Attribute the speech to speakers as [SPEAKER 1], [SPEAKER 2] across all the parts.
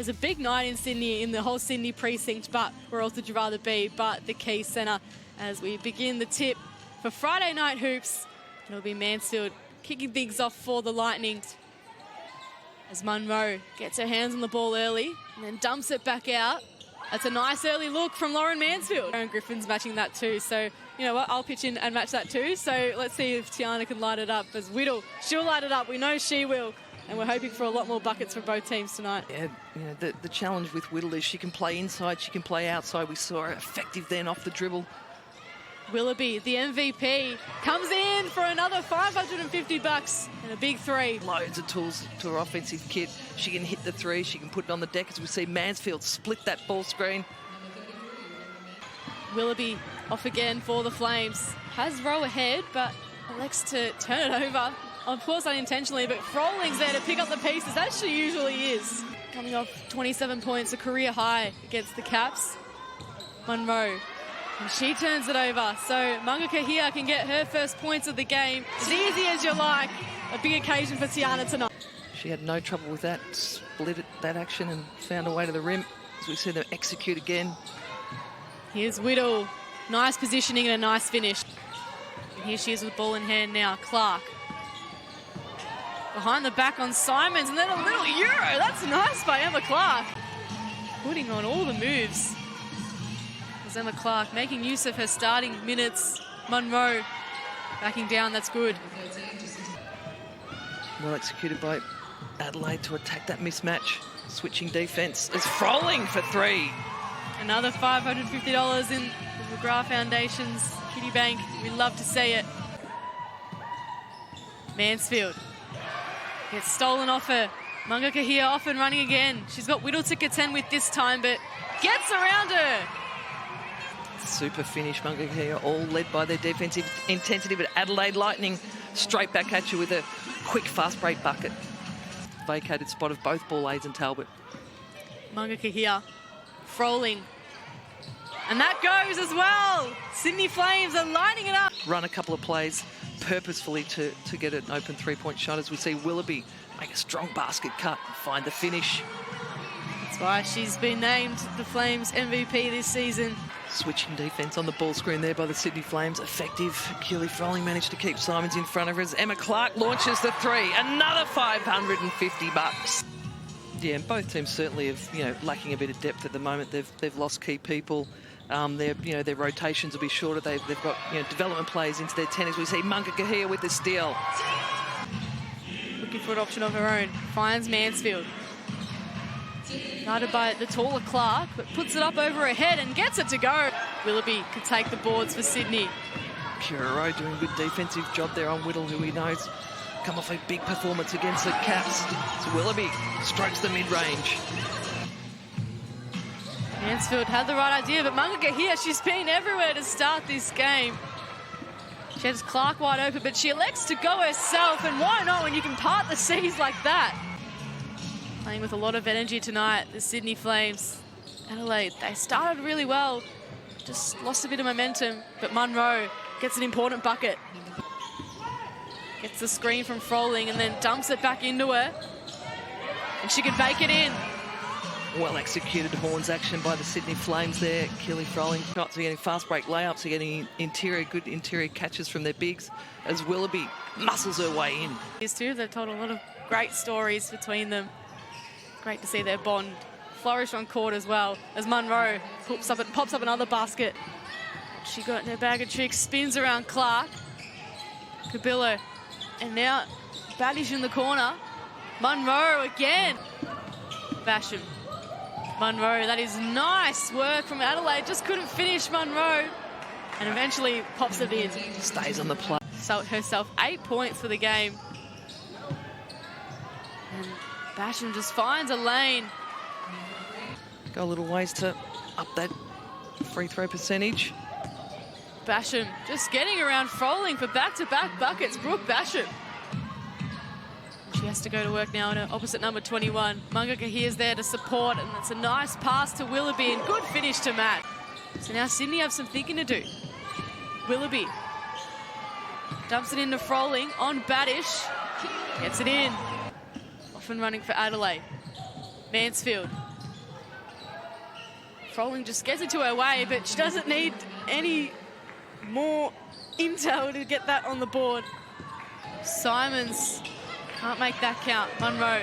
[SPEAKER 1] There's a big night in Sydney, in the whole Sydney precinct, but where else would you rather be but the Key Centre as we begin the tip for Friday night hoops. It'll be Mansfield kicking things off for the Lightning as Munro gets her hands on the ball early and then dumps it back out. That's a nice early look from Lauren Mansfield. Aaron Griffin's matching that too, so you know what, I'll pitch in and match that too. So let's see if Tiana can light it up as Whittle. She'll light it up, we know she will. And we're hoping for a lot more buckets from both teams tonight.
[SPEAKER 2] Yeah, you know, the challenge with Whittle is she can play inside, she can play outside. We saw her effective then off the dribble.
[SPEAKER 1] Willoughby, the MVP, comes in for another $550 and a big three.
[SPEAKER 2] Loads of tools to her offensive kit. She can hit the three, she can put it on the deck as we see Mansfield split that ball screen.
[SPEAKER 1] Willoughby off again for the Flames. Has row ahead, but elects to turn it over. Of course unintentionally, but Froling's there to pick up the pieces, as she usually is. Coming off 27 points, a career high against the Caps. Munro, and she turns it over. So Mungaka here can get her first points of the game. As easy as you like. A big occasion for Tiana tonight.
[SPEAKER 2] She had no trouble with that, split it, that action and found a way to the rim. As we see them execute again.
[SPEAKER 1] Here's Whittle. Nice positioning and a nice finish. And here she is with the ball in hand now. Clark. Behind the back on Simons, and then a little Euro. That's nice by Emma Clark. Putting on all the moves. As Emma Clark making use of her starting minutes. Munro backing down, that's good.
[SPEAKER 2] Well executed by Adelaide to attack that mismatch. Switching defence is Froling for three.
[SPEAKER 1] Another $550 in the McGrath Foundation's kitty bank. We love to see it. Mansfield. Gets stolen off her. Mungaka here off and running again. She's got Whittle to contend with this time, but gets around her.
[SPEAKER 2] Super finish, Mungaka here, all led by their defensive intensity, but Adelaide Lightning straight back at you with a quick fast break bucket. Vacated spot of both ball aids and Talbot.
[SPEAKER 1] Mungaka here. Froling. And that goes as well. Sydney Flames are lining it up.
[SPEAKER 2] Run a couple of plays purposefully to get an open three-point shot as we see Willoughby make a strong basket cut and find the finish.
[SPEAKER 1] That's why she's been named the Flames MVP this season.
[SPEAKER 2] Switching defence on the ball screen there by the Sydney Flames. Effective. Keely Froling managed to keep Simons in front of her as Emma Clark launches the three. Another $550. Yeah, and both teams certainly have, you know, lacking a bit of depth at the moment. They've lost key people. Their rotations will be shorter. They've got, you know, development plays into their 10 as we see Munga Kahia with the steal.
[SPEAKER 1] Looking for an option of her own. Finds Mansfield. Guarded by the taller Clark, but puts it up over her head and gets it to go. Willoughby could take the boards for Sydney.
[SPEAKER 2] Kira Rowe doing a good defensive job there on Whittle, who he knows come off a big performance against the Caps. So Willoughby strokes the mid-range.
[SPEAKER 1] Mansfield had the right idea, but Mungaka here, she's been everywhere to start this game. She has Clark wide open, but she elects to go herself, and why not when you can part the seas like that? Playing with a lot of energy tonight, the Sydney Flames. Adelaide, they started really well, just lost a bit of momentum, but Munro gets an important bucket. Gets the screen from Froling and then dumps it back into her. And she can bake it in.
[SPEAKER 2] Well executed horns action by the Sydney Flames there. Keely Froling shots are getting fast break layups, are getting good interior catches from their bigs as Willoughby muscles her way in.
[SPEAKER 1] These two, they've told a lot of great stories between them. Great to see their bond flourish on court as well as Munro pops up another basket. She got in her bag of tricks, spins around Clark. Cabillo. And now Badish in the corner. Munro again. Basham. Munro, that is nice work from Adelaide. Just couldn't finish Munro. And eventually pops it in.
[SPEAKER 2] Stays on the play.
[SPEAKER 1] So herself 8 points for the game. And Basham just finds a lane.
[SPEAKER 2] Go a little ways to up that free throw percentage.
[SPEAKER 1] Basham just getting around Froling for back-to-back buckets. Brooke Basham. She has to go to work now in her opposite number 21. Mungaka here's there to support, and it's a nice pass to Willoughby and good finish to Matt. So now Sydney have some thinking to do. Willoughby dumps it into Froling on Badish. Gets it in. Off and running for Adelaide. Mansfield Froling just gets it to her way, but she doesn't need any more intel to get that on the board. Simons can't make that count. Munro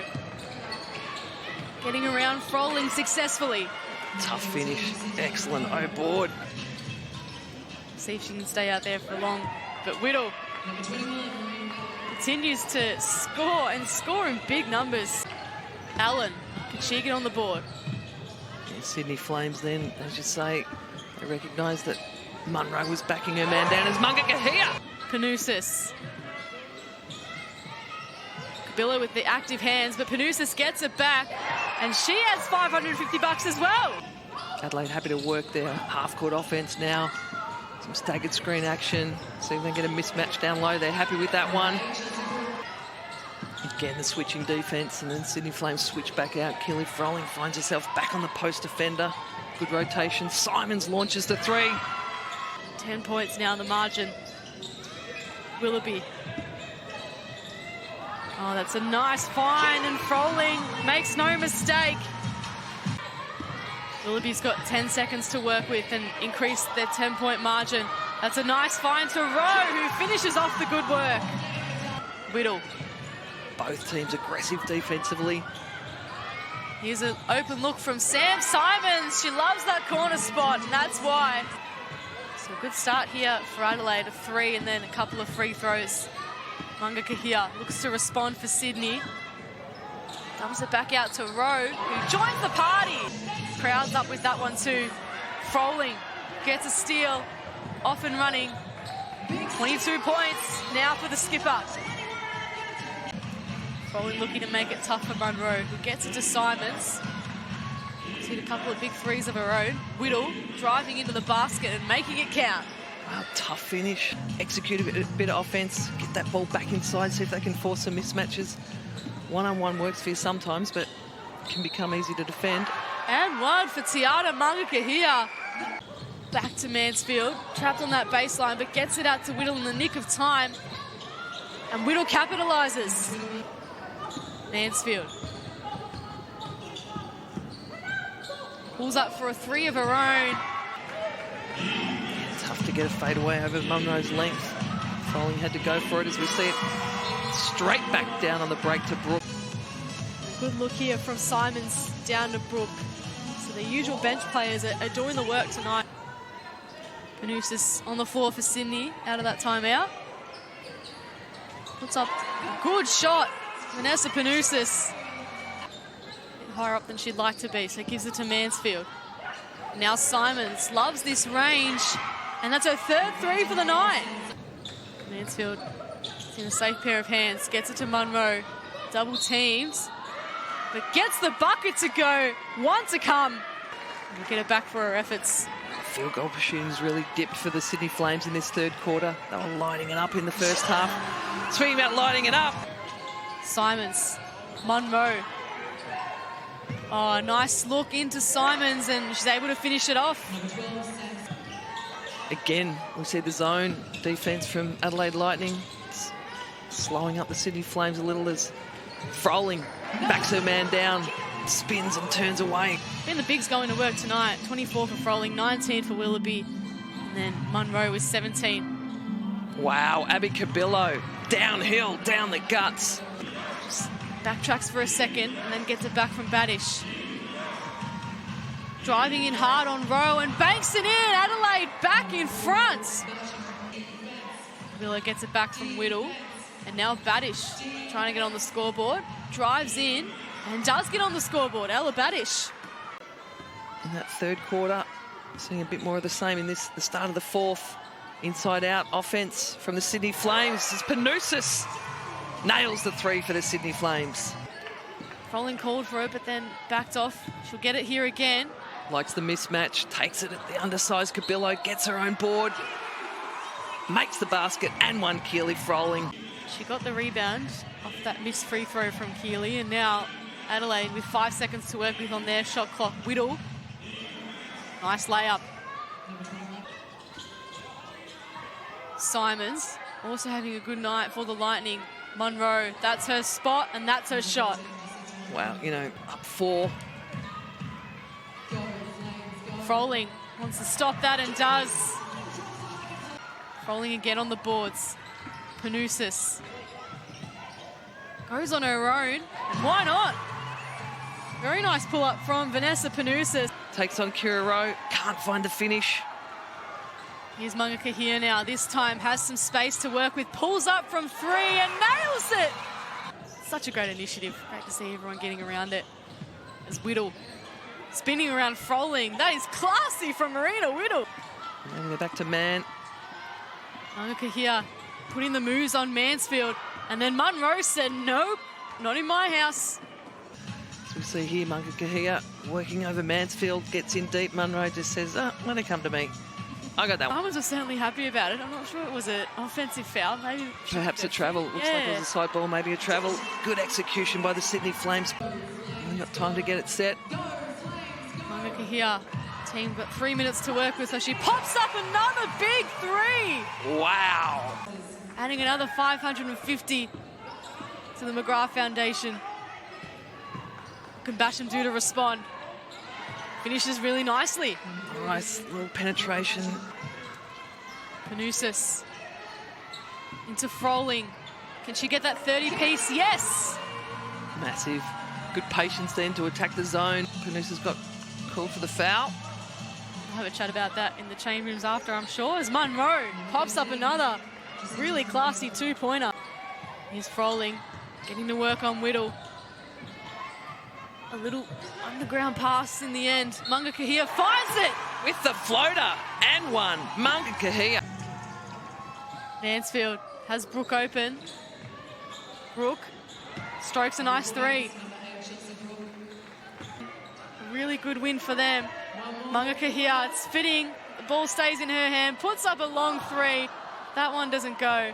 [SPEAKER 1] getting around Froling successfully.
[SPEAKER 2] Tough finish. Excellent. Oh, board.
[SPEAKER 1] See if she can stay out there for long. But Whittle continues to score and score in big numbers. Allen, can she get on the board?
[SPEAKER 2] Yeah, Sydney Flames then, as you say, they recognise that Munro was backing her man down as Mungakahia.
[SPEAKER 1] Panousis. Kabila with the active hands, but Panousis gets it back, and she has $550 as well.
[SPEAKER 2] Adelaide happy to work their half-court offence now. Some staggered screen action. See if they get a mismatch down low. They're happy with that one. Again, the switching defence, and then Sydney Flames switch back out. Keely Froling finds herself back on the post defender. Good rotation. Simons launches the three.
[SPEAKER 1] 10 points now on the margin. Willoughby. Oh, that's a nice find, and Froling makes no mistake. Willoughby's got 10 seconds to work with and increase their 10-point margin. That's a nice find to Rowe, who finishes off the good work. Whittle.
[SPEAKER 2] Both teams aggressive defensively.
[SPEAKER 1] Here's an open look from Sam Simons. She loves that corner spot, and that's why. So a good start here for Adelaide, a three and then a couple of free throws. Mungakahia looks to respond for Sydney. Dumps it back out to Rowe, who joins the party. Crowd's up with that one too. Froling gets a steal, off and running. 22 points now for the skipper. Froling looking to make it tough for Munro, who gets it to Simons. She's hit a couple of big threes of her own. Whittle driving into the basket and making it count.
[SPEAKER 2] Wow, tough finish. Execute a bit of offence, get that ball back inside, see if they can force some mismatches. One-on-one works for you sometimes, but can become easy to defend.
[SPEAKER 1] And one for Tiana Mungakahia. Back to Mansfield, trapped on that baseline, but gets it out to Whittle in the nick of time. And Whittle capitalises. Mansfield pulls up for a three of her own.
[SPEAKER 2] Tough to get a fade away over Munro's length. Froling had to go for it, as we see it straight back down on the break to Brooke.
[SPEAKER 1] Good look here from Simons down to Brooke. So the usual bench players are doing the work tonight. Panousis on the floor for Sydney out of that timeout. Puts up a good shot. Vanessa Panousis. Higher up than she'd like to be, so gives it to Mansfield. Now Simons loves this range, and that's her third three for the night. Mansfield is in a safe pair of hands, gets it to Munro, double teams, but gets the bucket to go, one to come. We'll get it back for her efforts.
[SPEAKER 2] Field goal shooting's really dipped for the Sydney Flames in this third quarter. They were lighting it up in the first half. Speaking about lighting it up.
[SPEAKER 1] Simons, Munro. Oh, nice look into Simons, and she's able to finish it off.
[SPEAKER 2] Again, we see the zone defence from Adelaide Lightning. It's slowing up the Sydney Flames a little as Froling backs her man down, spins and turns away.
[SPEAKER 1] And the bigs going to work tonight. 24 for Froling, 19 for Willoughby, and then Munro with 17.
[SPEAKER 2] Wow, Abby Cabillo, downhill, down the guts.
[SPEAKER 1] Just backtracks for a second and then gets it back from Badish. Driving in hard on Rowe and banks it in. Adelaide back in front. Cabillo gets it back from Whittle. And now Badish trying to get on the scoreboard. Drives in and does get on the scoreboard. Ella Badish.
[SPEAKER 2] In that third quarter, seeing a bit more of the same in the start of the fourth. Inside-out offence from the Sydney Flames. As Panousis nails the three for the Sydney Flames.
[SPEAKER 1] Froling called for it, but then backed off. She'll get it here again.
[SPEAKER 2] Likes the mismatch, takes it at the undersized Cabillo, gets her own board, makes the basket, and one Keely Froling.
[SPEAKER 1] She got the rebound off that missed free throw from Keely, and now Adelaide with 5 seconds to work with on their shot clock. Whittle, nice layup. Simons also having a good night for the Lightning. Munro, that's her spot and that's her shot.
[SPEAKER 2] Wow, you know, up four.
[SPEAKER 1] Froling wants to stop that and does. Froling again on the boards. Panousis goes on her own, and why not? Very nice pull-up from Vanessa Panousis.
[SPEAKER 2] Takes on Kira Rowe, can't find the finish.
[SPEAKER 1] Here's Mangaka here now. This time has some space to work with. Pulls up from 3 and nails it. Such a great initiative. Great to see everyone getting around it. As Whittle spinning around Froling. That is classy from Marina Whittle.
[SPEAKER 2] And they're back to Man.
[SPEAKER 1] Mangaka here putting the moves on Mansfield. And then Munro said, nope, not in my house.
[SPEAKER 2] As we see here, Mangaka here working over Mansfield, gets in deep. Munro just says, let it come to me. I got that one.
[SPEAKER 1] Farmers were certainly happy about it. I'm not sure it was an offensive foul. Maybe
[SPEAKER 2] perhaps a travel. Looks like it was a side ball, maybe a travel. Good execution by the Sydney Flames. Only got time to get it set.
[SPEAKER 1] Mangaka here. Team got 3 minutes to work with, so she pops up another big 3.
[SPEAKER 2] Wow.
[SPEAKER 1] Adding another 550 to the McGrath Foundation. Can Basham do to respond? Finishes really nicely.
[SPEAKER 2] Nice little penetration.
[SPEAKER 1] Panousis into Froling. Can she get that 30-piece? Yes!
[SPEAKER 2] Massive. Good patience then to attack the zone. Panousis got called for the foul.
[SPEAKER 1] We'll have a chat about that in the change rooms after, I'm sure, as Munro pops up another really classy 2-pointer. Here's Froling getting to work on Whittle. A little underground pass in the end. Mangaka here finds it!
[SPEAKER 2] With the floater and one. Mangaka here.
[SPEAKER 1] Mansfield has Brooke open. Brooke strokes a nice 3. A really good win for them. Mangaka here, it's fitting. The ball stays in her hand, puts up a long 3. That one doesn't go.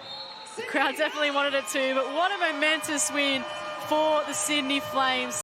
[SPEAKER 1] The crowd definitely wanted it to, but what a momentous win for the Sydney Flames.